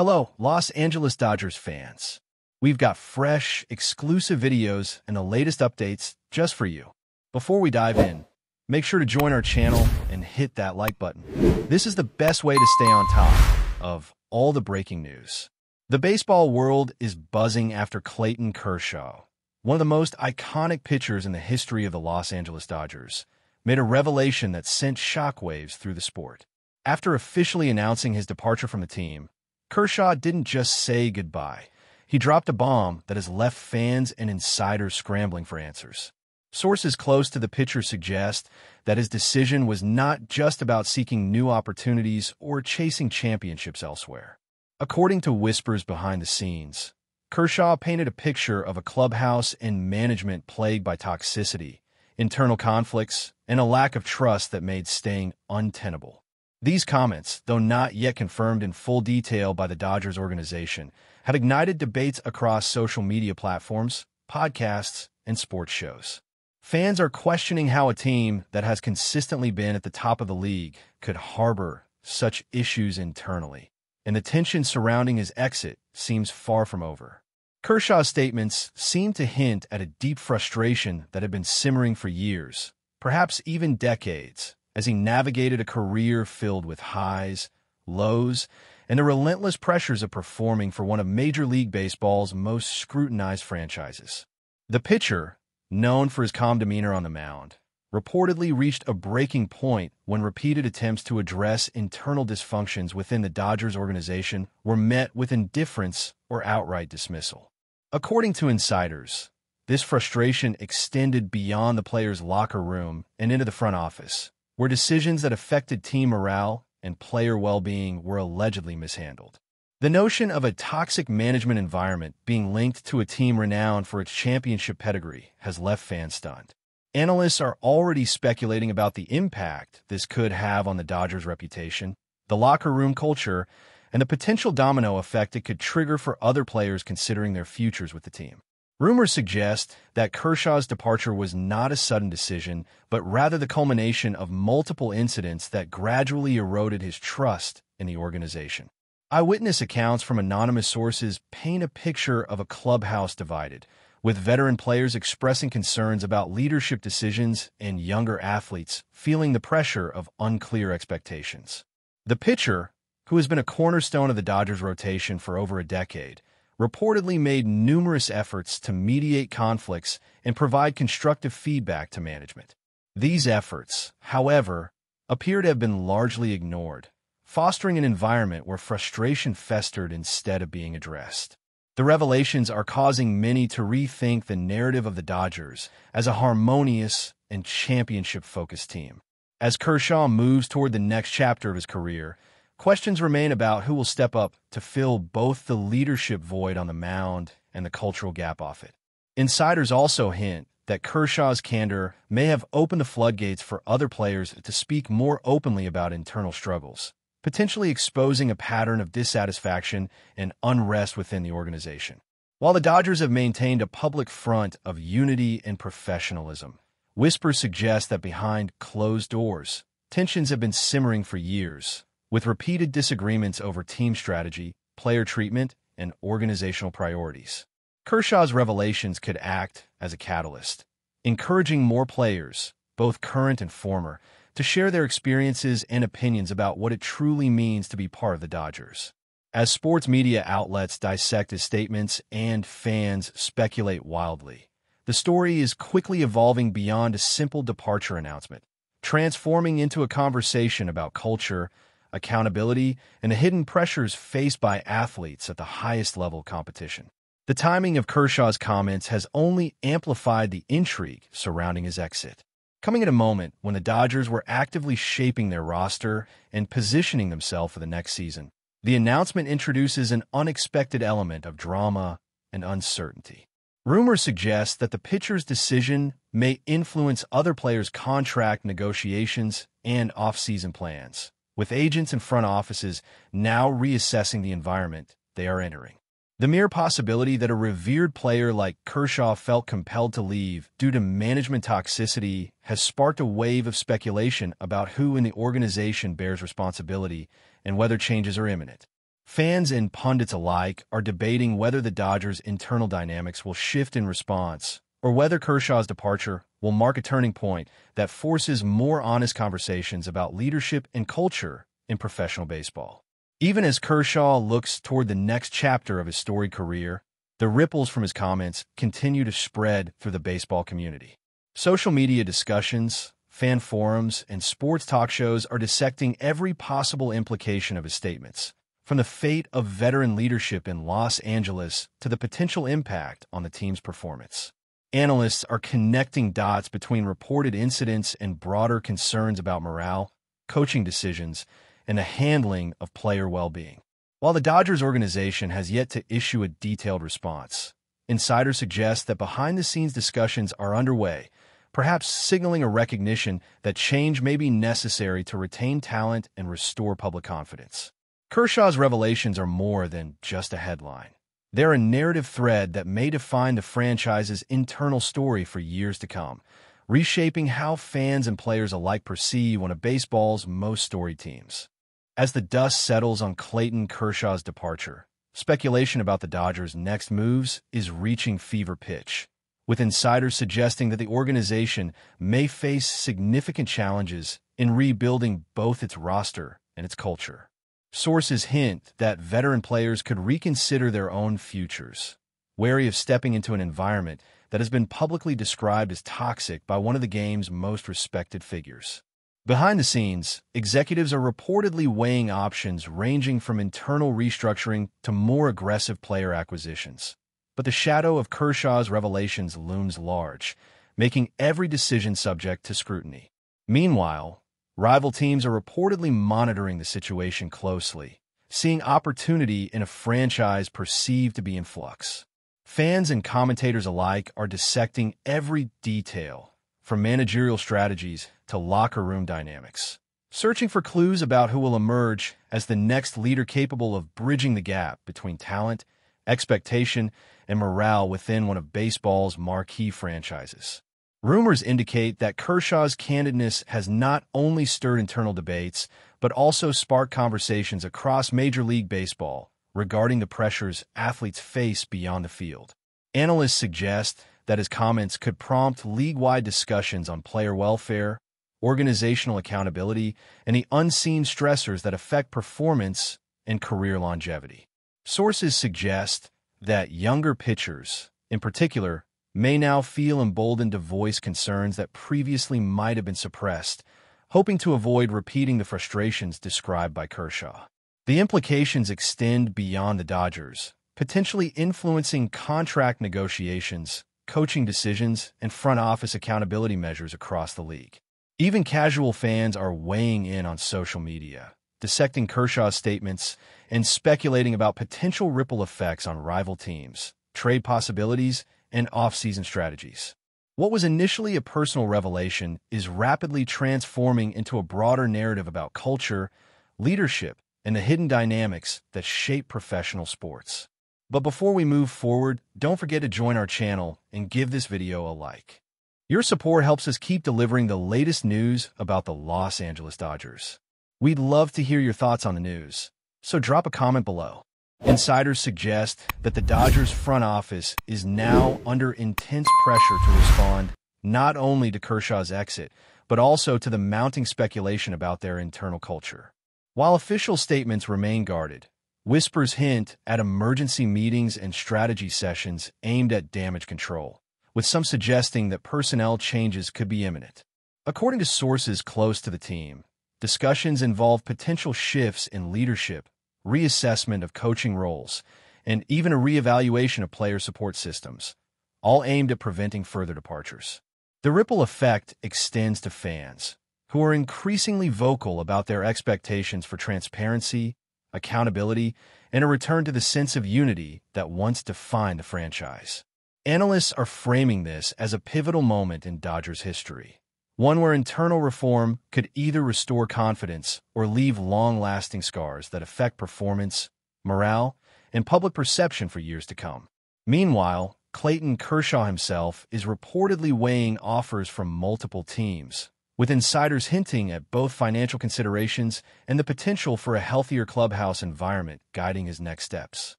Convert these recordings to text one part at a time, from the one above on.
Hello, Los Angeles Dodgers fans. We've got fresh, exclusive videos and the latest updates just for you. Before we dive in, make sure to join our channel and hit that like button. This is the best way to stay on top of all the breaking news. The baseball world is buzzing after Clayton Kershaw, one of the most iconic pitchers in the history of the Los Angeles Dodgers, made a revelation that sent shockwaves through the sport. After officially announcing his departure from the team, Kershaw didn't just say goodbye. He dropped a bomb that has left fans and insiders scrambling for answers. Sources close to the pitcher suggest that his decision was not just about seeking new opportunities or chasing championships elsewhere. According to whispers behind the scenes, Kershaw painted a picture of a clubhouse and management plagued by toxicity, internal conflicts, and a lack of trust that made staying untenable. These comments, though not yet confirmed in full detail by the Dodgers organization, have ignited debates across social media platforms, podcasts, and sports shows. Fans are questioning how a team that has consistently been at the top of the league could harbor such issues internally, and the tension surrounding his exit seems far from over. Kershaw's statements seem to hint at a deep frustration that had been simmering for years, perhaps even decades, as he navigated a career filled with highs, lows, and the relentless pressures of performing for one of Major League Baseball's most scrutinized franchises. The pitcher, known for his calm demeanor on the mound, reportedly reached a breaking point when repeated attempts to address internal dysfunctions within the Dodgers organization were met with indifference or outright dismissal. According to insiders, this frustration extended beyond the player's locker room and into the front office, where decisions that affected team morale and player well-being were allegedly mishandled. The notion of a toxic management environment being linked to a team renowned for its championship pedigree has left fans stunned. Analysts are already speculating about the impact this could have on the Dodgers' reputation, the locker room culture, and the potential domino effect it could trigger for other players considering their futures with the team. Rumors suggest that Kershaw's departure was not a sudden decision, but rather the culmination of multiple incidents that gradually eroded his trust in the organization. Eyewitness accounts from anonymous sources paint a picture of a clubhouse divided, with veteran players expressing concerns about leadership decisions and younger athletes feeling the pressure of unclear expectations. The pitcher, who has been a cornerstone of the Dodgers' rotation for over a decade, reportedly made numerous efforts to mediate conflicts and provide constructive feedback to management. These efforts, however, appear to have been largely ignored, fostering an environment where frustration festered instead of being addressed. The revelations are causing many to rethink the narrative of the Dodgers as a harmonious and championship-focused team. As Kershaw moves toward the next chapter of his career, questions remain about who will step up to fill both the leadership void on the mound and the cultural gap off it. Insiders also hint that Kershaw's candor may have opened the floodgates for other players to speak more openly about internal struggles, potentially exposing a pattern of dissatisfaction and unrest within the organization. While the Dodgers have maintained a public front of unity and professionalism, whispers suggest that behind closed doors, tensions have been simmering for years, with repeated disagreements over team strategy, player treatment, and organizational priorities. Kershaw's revelations could act as a catalyst, encouraging more players, both current and former, to share their experiences and opinions about what it truly means to be part of the Dodgers. As sports media outlets dissect his statements and fans speculate wildly, the story is quickly evolving beyond a simple departure announcement, transforming into a conversation about culture, accountability, and the hidden pressures faced by athletes at the highest level of competition. The timing of Kershaw's comments has only amplified the intrigue surrounding his exit, coming at a moment when the Dodgers were actively shaping their roster and positioning themselves for the next season. The announcement introduces an unexpected element of drama and uncertainty. Rumors suggest that the pitcher's decision may influence other players' contract negotiations and off-season plans, with agents and front offices now reassessing the environment they are entering. The mere possibility that a revered player like Kershaw felt compelled to leave due to management toxicity has sparked a wave of speculation about who in the organization bears responsibility and whether changes are imminent. Fans and pundits alike are debating whether the Dodgers' internal dynamics will shift in response, or whether Kershaw's departure will mark a turning point that forces more honest conversations about leadership and culture in professional baseball. Even as Kershaw looks toward the next chapter of his storied career, the ripples from his comments continue to spread through the baseball community. Social media discussions, fan forums, and sports talk shows are dissecting every possible implication of his statements, from the fate of veteran leadership in Los Angeles to the potential impact on the team's performance. Analysts are connecting dots between reported incidents and broader concerns about morale, coaching decisions, and the handling of player well-being. While the Dodgers organization has yet to issue a detailed response, insiders suggest that behind-the-scenes discussions are underway, perhaps signaling a recognition that change may be necessary to retain talent and restore public confidence. Kershaw's revelations are more than just a headline. They're a narrative thread that may define the franchise's internal story for years to come, reshaping how fans and players alike perceive one of baseball's most storied teams. As the dust settles on Clayton Kershaw's departure, speculation about the Dodgers' next moves is reaching fever pitch, with insiders suggesting that the organization may face significant challenges in rebuilding both its roster and its culture. Sources hint that veteran players could reconsider their own futures, wary of stepping into an environment that has been publicly described as toxic by one of the game's most respected figures. Behind the scenes, executives are reportedly weighing options ranging from internal restructuring to more aggressive player acquisitions. But the shadow of Kershaw's revelations looms large, making every decision subject to scrutiny. Meanwhile, rival teams are reportedly monitoring the situation closely, seeing opportunity in a franchise perceived to be in flux. Fans and commentators alike are dissecting every detail, from managerial strategies to locker room dynamics, searching for clues about who will emerge as the next leader capable of bridging the gap between talent, expectation, and morale within one of baseball's marquee franchises. Rumors indicate that Kershaw's candidness has not only stirred internal debates, but also sparked conversations across Major League Baseball regarding the pressures athletes face beyond the field. Analysts suggest that his comments could prompt league-wide discussions on player welfare, organizational accountability, and the unseen stressors that affect performance and career longevity. Sources suggest that younger pitchers, in particular, may now feel emboldened to voice concerns that previously might have been suppressed, hoping to avoid repeating the frustrations described by Kershaw. The implications extend beyond the Dodgers, potentially influencing contract negotiations, coaching decisions, and front office accountability measures across the league. Even casual fans are weighing in on social media, dissecting Kershaw's statements and speculating about potential ripple effects on rival teams, trade possibilities, and off-season strategies. What was initially a personal revelation is rapidly transforming into a broader narrative about culture, leadership, and the hidden dynamics that shape professional sports. But before we move forward, don't forget to join our channel and give this video a like. Your support helps us keep delivering the latest news about the Los Angeles Dodgers. We'd love to hear your thoughts on the news, so drop a comment below. Insiders suggest that the Dodgers front office is now under intense pressure to respond not only to Kershaw's exit, but also to the mounting speculation about their internal culture. While official statements remain guarded, whispers hint at emergency meetings and strategy sessions aimed at damage control, with some suggesting that personnel changes could be imminent. According to sources close to the team, discussions involve potential shifts in leadership, reassessment of coaching roles, and even a reevaluation of player support systems, all aimed at preventing further departures. The ripple effect extends to fans, who are increasingly vocal about their expectations for transparency, accountability, and a return to the sense of unity that once defined the franchise. Analysts are framing this as a pivotal moment in Dodgers history, one where internal reform could either restore confidence or leave long-lasting scars that affect performance, morale, and public perception for years to come. Meanwhile, Clayton Kershaw himself is reportedly weighing offers from multiple teams, with insiders hinting at both financial considerations and the potential for a healthier clubhouse environment guiding his next steps.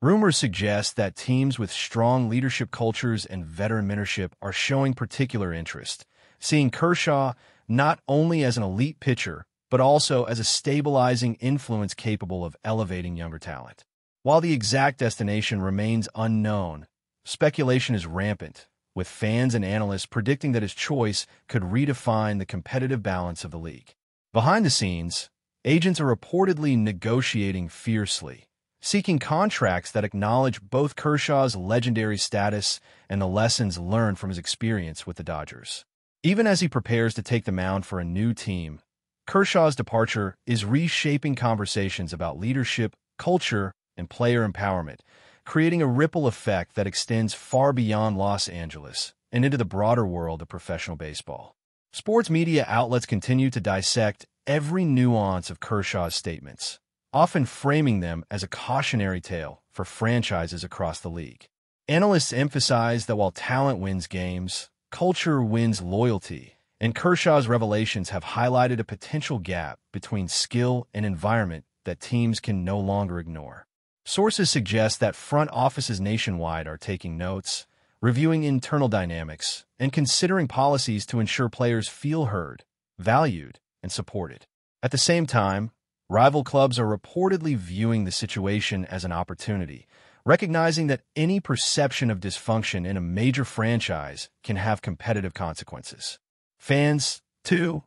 Rumors suggest that teams with strong leadership cultures and veteran mentorship are showing particular interest, seeing Kershaw not only as an elite pitcher, but also as a stabilizing influence capable of elevating younger talent. While the exact destination remains unknown, speculation is rampant, with fans and analysts predicting that his choice could redefine the competitive balance of the league. Behind the scenes, agents are reportedly negotiating fiercely, seeking contracts that acknowledge both Kershaw's legendary status and the lessons learned from his experience with the Dodgers. Even as he prepares to take the mound for a new team, Kershaw's departure is reshaping conversations about leadership, culture, and player empowerment, creating a ripple effect that extends far beyond Los Angeles and into the broader world of professional baseball. Sports media outlets continue to dissect every nuance of Kershaw's statements, often framing them as a cautionary tale for franchises across the league. Analysts emphasize that while talent wins games, culture wins loyalty, and Kershaw's revelations have highlighted a potential gap between skill and environment that teams can no longer ignore. Sources suggest that front offices nationwide are taking notes, reviewing internal dynamics, and considering policies to ensure players feel heard, valued, and supported. At the same time, rival clubs are reportedly viewing the situation as an opportunity, recognizing that any perception of dysfunction in a major franchise can have competitive consequences. Fans, too,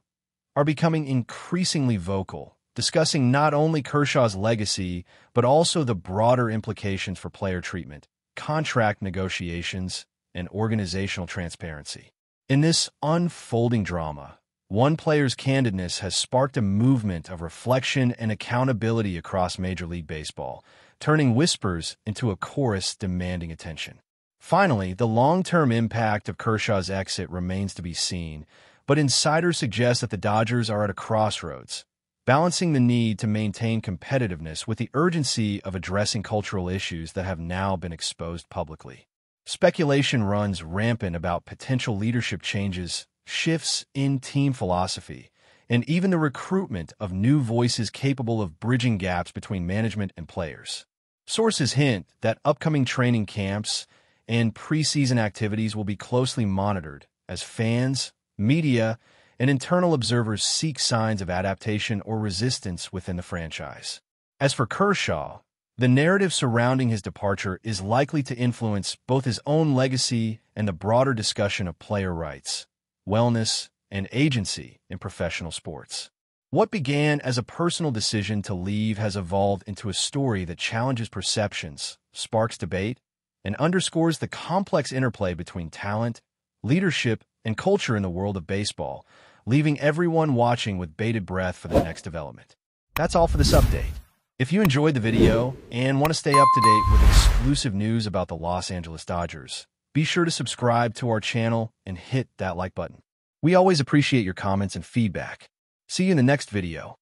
are becoming increasingly vocal, discussing not only Kershaw's legacy, but also the broader implications for player treatment, contract negotiations, and organizational transparency. In this unfolding drama, one player's candidness has sparked a movement of reflection and accountability across Major League Baseball, turning whispers into a chorus demanding attention. Finally, the long-term impact of Kershaw's exit remains to be seen, but insiders suggest that the Dodgers are at a crossroads, balancing the need to maintain competitiveness with the urgency of addressing cultural issues that have now been exposed publicly. Speculation runs rampant about potential leadership changes, shifts in team philosophy, and even the recruitment of new voices capable of bridging gaps between management and players. Sources hint that upcoming training camps and preseason activities will be closely monitored as fans, media, and internal observers seek signs of adaptation or resistance within the franchise. As for Kershaw, the narrative surrounding his departure is likely to influence both his own legacy and the broader discussion of player rights, wellness, and agency in professional sports. What began as a personal decision to leave has evolved into a story that challenges perceptions, sparks debate, and underscores the complex interplay between talent, leadership, and culture in the world of baseball, leaving everyone watching with bated breath for the next development. That's all for this update. If you enjoyed the video and want to stay up to date with exclusive news about the Los Angeles Dodgers, be sure to subscribe to our channel and hit that like button. We always appreciate your comments and feedback. See you in the next video.